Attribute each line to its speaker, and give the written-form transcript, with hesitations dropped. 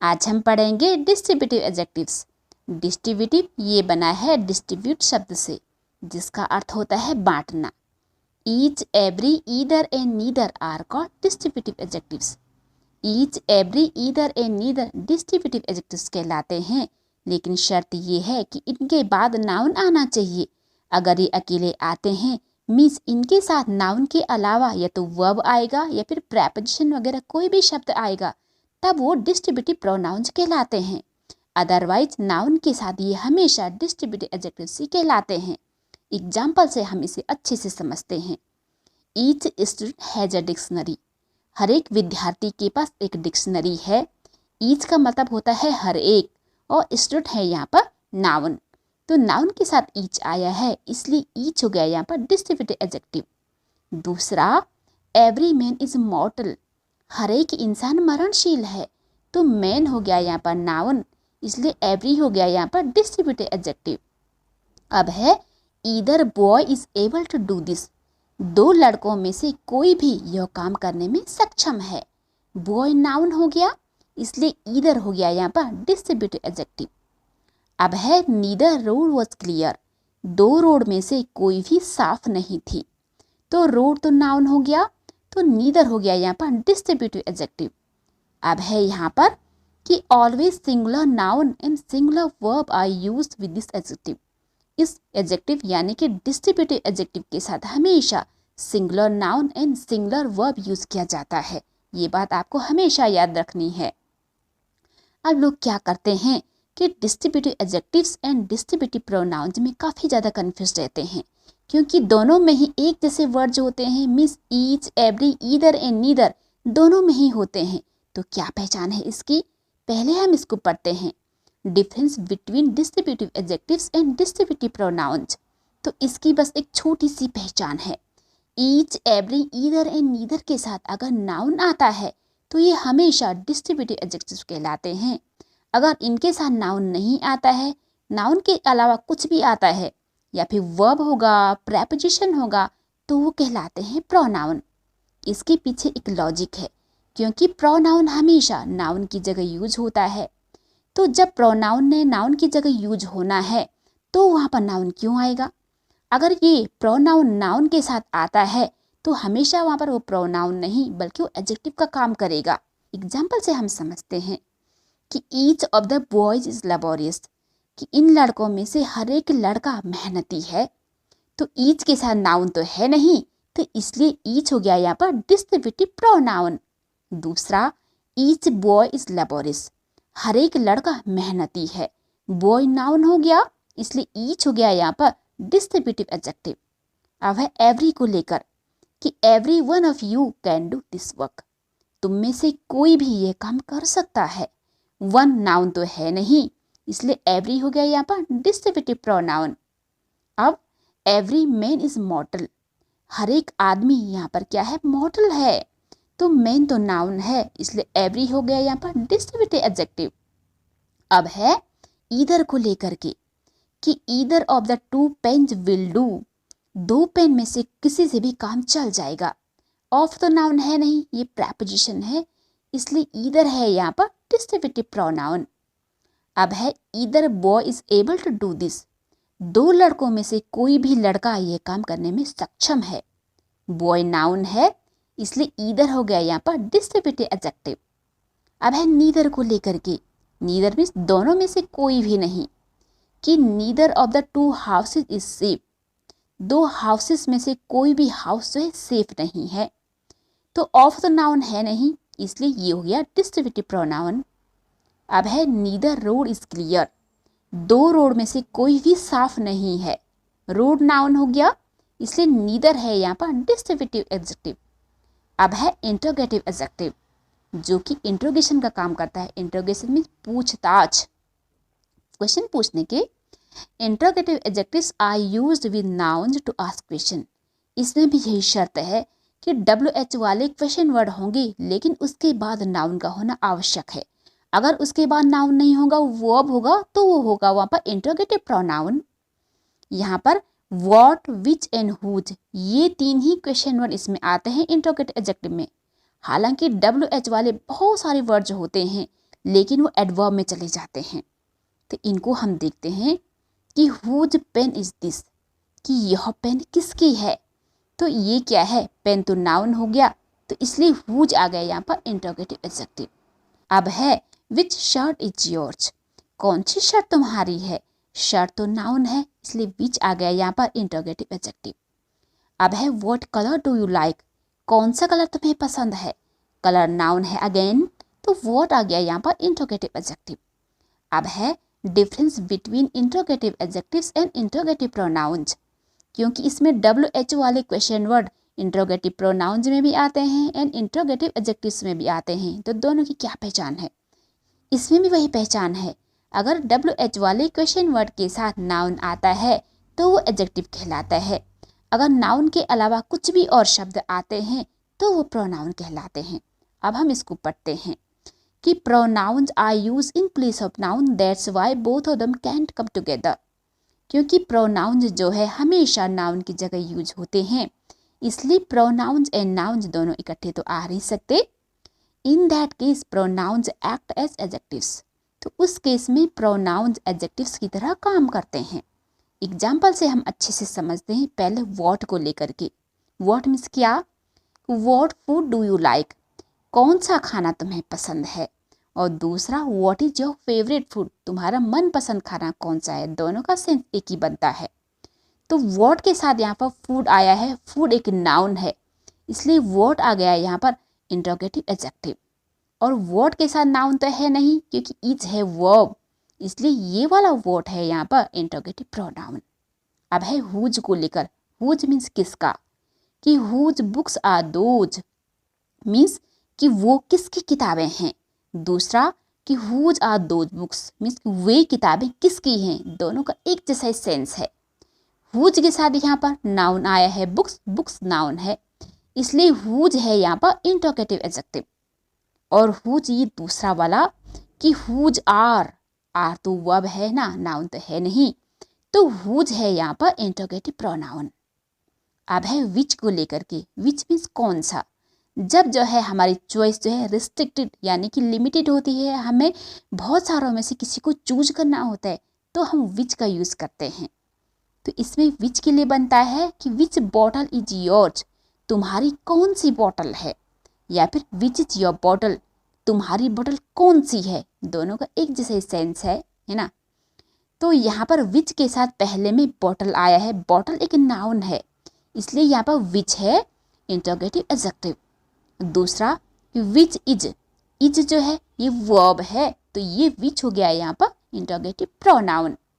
Speaker 1: आज हम पढ़ेंगे डिस्ट्रीब्यूटिव एडजेक्टिव्स। डिस्ट्रीब्यूटिव ये बना है डिस्ट्रीब्यूट शब्द से, जिसका अर्थ होता है बांटना। Each, every, either and neither are called distributive adjectives. Each, every, either and neither distributive adjectives कहलाते हैं, लेकिन शर्त ये है कि इनके बाद नाउन आना चाहिए। अगर ये अकेले आते हैं मीन्स इनके साथ नाउन के अलावा या तो वर्ब आएगा या फिर प्रेपोजिशन वगैरह कोई भी शब्द आएगा, तब वो डिस्ट्रीब्यूटिव प्रोनाउंस कहलाते हैं। अदरवाइज नाउन के साथ ये हमेशा डिस्ट्रीब्यूटिव एडजेक्टिव्स ही कहलाते हैं। एग्जाम्पल से हम इसे अच्छे से समझते हैं। Each student has a dictionary. हर एक विद्यार्थी के पास एक डिक्शनरी है। ईच का मतलब होता है हर एक, और स्टूडेंट है यहाँ पर नाउन, तो नाउन के साथ ईच आया है, इसलिए ईच हो गया यहाँ पर डिस्ट्रीब्यूटिव एडजेक्टिव। दूसरा, एवरी मैन इज मॉर्टल। हर एक इंसान मरणशील है, तो मैन हो गया यहाँ पर नाउन, इसलिए एवरी हो गया यहाँ पर डिस्ट्रीब्यूटिव एडजेक्टिव। अब है either boy is able to do this. दो लड़कों में से कोई भी यह काम करने में सक्षम है। बॉय नाउन हो गया, इसलिए ईदर हो गया यहाँ पर डिस्ट्रीब्यूटिव एडजेक्टिव। अब है नीदर रोड वॉज क्लियर। दो रोड में से कोई भी साफ नहीं थी, तो रोड तो नाउन हो गया, तो नीदर हो गया यहाँ पर डिस्ट्रीब्यूटिव एडजेक्टिव। अब है यहाँ पर कि always singular noun and singular verb are used with this adjective. इस एडजेक्टिव यानी कि डिस्ट्रीब्यूटिव एडजेक्टिव के साथ हमेशा singular noun and singular verb use किया जाता है। ये बात आपको हमेशा याद रखनी है। अब लोग क्या करते हैं कि distributive adjectives and distributive pronounce में काफ़ी ज़्यादा कन्फ्यूज रहते हैं, क्योंकि दोनों में ही एक जैसे वर्ड्स होते हैं। Means each, every, either and neither दोनों में ही होते हैं। तो क्या पहचान है इसकी? पहले हम इसको पढ़ते हैं, difference between distributive adjectives and distributive pronounce. तो इसकी बस एक छोटी सी पहचान है। Each, every, either and neither के साथ अगर नाउन आता है तो ये हमेशा डिस्ट्रीब्यूटिव एडजेक्टिव्स कहलाते हैं। अगर इनके साथ नाउन नहीं आता है, नाउन के अलावा कुछ भी आता है या फिर वर्ब होगा, प्रेपोजिशन होगा, तो वो कहलाते हैं प्रोनाउन। इसके पीछे एक लॉजिक है, क्योंकि प्रोनाउन हमेशा नाउन की जगह यूज होता है। तो जब प्रोनाउन ने नाउन की जगह यूज होना है तो वहाँ पर नाउन क्यों आएगा? अगर ये प्रोनाउन नाउन के साथ आता है तो हमेशा वहाँ पर वो प्रोनाउन नहीं बल्कि वो एडजेक्टिव का काम करेगा। एग्जाम्पल से हम समझते हैं कि each of the boys is laborious, कि इन लड़कों में से हर एक लड़का मेहनती है। तो ईच के साथ नाउन तो है नहीं, तो इसलिए ईच हो गया यहाँ पर डिस्ट्रीब्यूटिव प्रोनाउन। दूसरा, ईच बॉय इज लेबोरियस, हर एक लड़का मेहनती है। बॉय नाउन हो गया, इसलिए ईच हो गया यहाँ पर डिस्ट्रीब्यूटिव एडजेक्टिव। अब है एवरी को लेकर कि every one of you can do this work. तुम में से कोई भी ये काम कर सकता है। वन नाउन तो है नहीं, इसलिए एवरी हो गया यहाँ पर डिस्ट्रीब्यूटिव प्रोनाउन। अब एवरी मैन इज मॉर्टल, हर एक आदमी यहाँ पर क्या है? मॉर्टल है। तो मैन तो नाउन है, इसलिए एवरी हो गया यहाँ पर डिस्ट्रीब्यूटिव एडजेक्टिव। अब है ईदर को लेकर के कि either of the two pens will do. दो पेन में से किसी से भी काम चल जाएगा। ऑफ तो नाउन है नहीं, ये प्रेपोजिशन है, इसलिए ईदर है यहाँ पर डिस्ट्रीब्यूटिव प्रोनाउन। अब है either boy is able to do this. दो लड़कों में से कोई भी लड़का ये काम करने में सक्षम है। बॉय नाउन है, इसलिए ईदर हो गया यहाँ पर डिस्ट्रीब्यूटिव एडजेक्टिव। अब है नीदर को लेकर के, नीदर मीन्स दोनों में से कोई भी नहीं, कि neither of the to houses is safe. दो हाउसेस में से कोई भी हाउस जो है सेफ नहीं है। तो ऑफ तो नाउन है नहीं, इसलिए ये हो गया डिस्ट्रीब्यूटिव प्रोनाउन। अब है नीदर रोड इज क्लियर। दो रोड में से कोई भी साफ नहीं है। रोड नाउन हो गया, इसलिए नीदर है यहाँ पर डिस्ट्रीब्यूटिव एडजेक्टिव। अब है इंट्रोगेटिव एडजेक्टिव, जो कि इंट्रोगेशन का काम करता है। इंट्रोगेशन मीन्स पूछताछ, क्वेश्चन पूछने के। Interrogative adjectives are used with nouns to ask question. इसमें भी यही शर्त है कि WH वाले क्वेश्चन वर्ड होंगे, लेकिन उसके बाद नाउन का होना आवश्यक है। अगर उसके बाद नाउन नहीं होगा, वर्ब होगा, तो वो होगा वहाँ पर इंट्रोगेटिव प्रोनाउन। यहाँ पर व्हाट, विच एंड हुज, ये तीन ही क्वेश्चन वर्ड इसमें आते हैं इंट्रोगेटिव एडजेक्टिव में। हालांकि WH वाले बहुत सारे वर्ड्स होते हैं, लेकिन वो एडवर्ब में चले जाते हैं। तो इनको हम देखते हैं कि हुज पेन इज दिस, कि यह पेन किसकी है। तो ये क्या है, पेन तो नाउन हो गया, तो इसलिए हुज आ गया यहाँ पर इंटरोगेटिव एडजेक्टिव। अब है विच शर्ट इज योर्स, कौन सी शर्ट तुम्हारी है। शर्ट तो नाउन है, इसलिए विच आ गया यहाँ पर इंटरोगेटिव एडजेक्टिव। अब है what colour do you like, कौन सा कलर तुम्हें पसंद है। कलर नाउन है अगेन, तो व्हाट आ गया यहाँ पर इंटरोगेटिव एडजेक्टिव। अब है difference between interrogative adjectives and interrogative pronouns, क्योंकि इसमें WH वाले क्वेश्चन वर्ड इंटरोगेटिव प्रोनाउंस में भी आते हैं एंड इंटरोगेटिव एडजेक्टिव्स में भी आते हैं। तो दोनों की क्या पहचान है, इसमें भी वही पहचान है। अगर WH वाले क्वेश्चन वर्ड के साथ नाउन आता है तो वो एडजेक्टिव कहलाता है। अगर नाउन के अलावा कुछ भी और शब्द आते हैं तो वो प्रोनाउन कहलाते हैं। अब हम इसको पढ़ते हैं कि pronouns are use in place of noun, that's why both of them can't come together, क्योंकि प्रोनाउंस जो है हमेशा नाउन की जगह यूज होते हैं, इसलिए प्रोनाउंस एंड नाउन्स दोनों इकट्ठे तो आ नहीं सकते। In that case pronouns act as adjectives, तो उस केस में प्रोनाउंस एडजेक्टिव्स की तरह काम करते हैं। एग्जाम्पल से हम अच्छे से समझते हैं। पहले व्हाट को लेकर के, व्हाट मीन्स क्या, what food do you like, कौन सा खाना तुम्हें पसंद है। और दूसरा what is your favourite food, तुम्हारा मनपसंद खाना कौन सा है। दोनों का सेंस एक ही बनता है। तो व्हाट के साथ यहाँ पर फूड आया है, फूड एक नाउन है, इसलिए व्हाट आ गया यहाँ पर इंटरोगेटिव एडजेक्टिव। और व्हाट के साथ नाउन तो है नहीं, क्योंकि इज है वर्ब, इसलिए ये वाला व्हाट है यहाँ पर इंटरोगेटिव प्रोनाउन। अब है हुज को लेकर, हुज मीन्स किसका, कि whose books are those, means कि वो किसकी किताबें हैं। दूसरा कि whose are those books, means वे किताबें किसकी हैं। दोनों का एक जैसा सेंस है। हुज के साथ यहाँ पर नाउन आया है बुक्स, बुक्स नाउन है, इसलिए हुज है यहाँ पर इंटरोगेटिव एडजेक्टिव। और हुज ये दूसरा वाला कि हुज आर, आर तो वर्ब है ना, नाउन तो है नहीं, तो हुज है यहाँ पर इंटरोगेटिव प्रोनाउन। अब है विच को लेकर के, विच मीन्स कौन सा। जब जो है हमारी चॉइस जो है रिस्ट्रिक्टेड यानी कि लिमिटेड होती है, हमें बहुत सारों में से किसी को चूज करना होता है, तो हम विच का यूज़ करते हैं। तो इसमें विच के लिए बनता है कि विच बॉटल इज योर्स, तुम्हारी कौन सी बॉटल है, या फिर विच इज योर बॉटल, तुम्हारी बॉटल कौन सी है। दोनों का एक जैसा सेंस है ना। तो यहाँ पर विच के साथ पहले में बॉटल आया है, बॉटल एक नाउन है, इसलिए यहाँ पर विच है इंटरोगेटिव एडजेक्टिव। दूसरा विच इज, इज जो है ये वर्ब है, तो ये विच हो गया यहाँ पर इंटरोगेटिव प्रोनाउन।